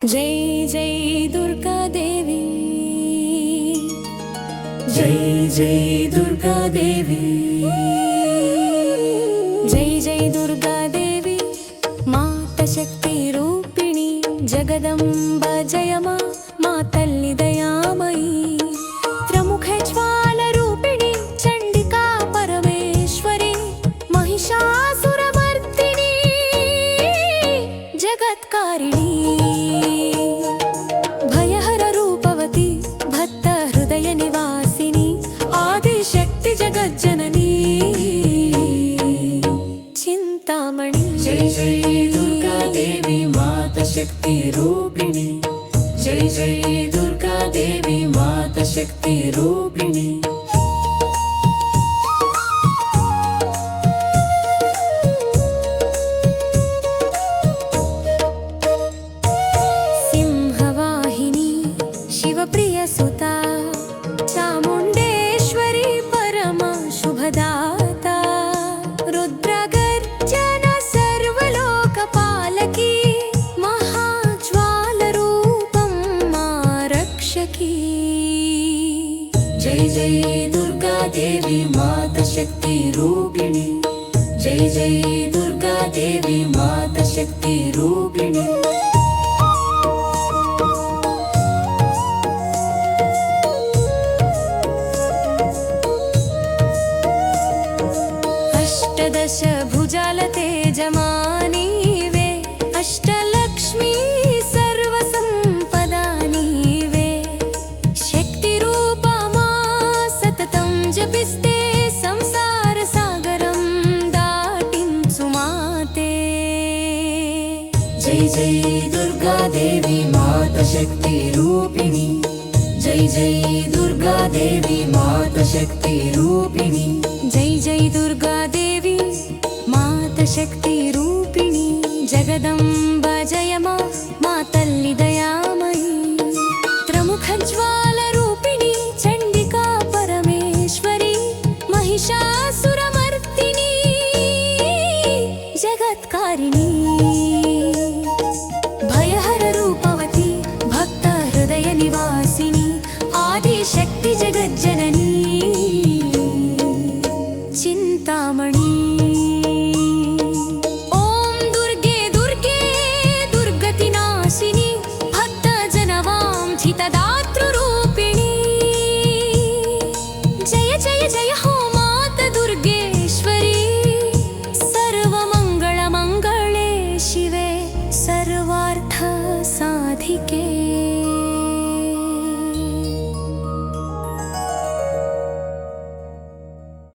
जय जय दुर्गा देवी, जय जय दुर्गा देवी, जय जय दुर्गा देवी, माता शक्ति रूपिणी जगदंब जय मा तल्ली दयामयी, प्रमुख ज्वाल रूपिणी चंडिका परमेश्वरी, महिषासुरमर्दिनी जगत्कारिणी, भयहर रूपवती भक्त हृदय निवासिनी, आदिशक्ति जगज्जननी चिंतामणि। जय जय दुर्गा देवी माता शक्ति रूपिणी, जय जय दुर्गा देवी माता शक्ति रूपिणी। सिंहवाहिनी शिवप्रिय सुता, चामुंडेश्वरी परम शुभदाता, रुद्रगर्जन सर्वलोकपालकी, महाज्वालरूपं मा रक्षकी। जय जय दुर्गा देवी माता शक्ति रूपिणी, जय जय दुर्गा देवी माता शक्ति रूपिणी। अष्टदश भुजाल तेजमानी वे, अष्टलक्ष्मी सर्वसंपदा नीवे, शक्तिरूपा मा सततं जपिस्ते, संसार सागरं दाटिंचु माते। जय जय दुर्गा देवी माता शक्ति रूपिणी, जय जय दुर्गा देवी माता शक्ति रूपिणी। जय जय दुर्गा देवी माता शक्ति रूपिणी जगदंब जय मा तल्ली दयामयी, प्रमुख ज्वाल रूपिणी चंडिका परमेश्वरी, महिषासुरमर्दिनी जगत्कारिणी, भयहर रूपवती भक्त हृदय निवासिनी, आदिशक्ति जगज्जननी चिंतामणि। ओम दुर्गे दुर्गे दुर्गतिनाशिनी, भक्त जनवांछितदातृरूपिणी, जय जय जय हो माता दुर्गेश्वरी, सर्वमंगल मंगले शिवे सर्वार्थ साधिके।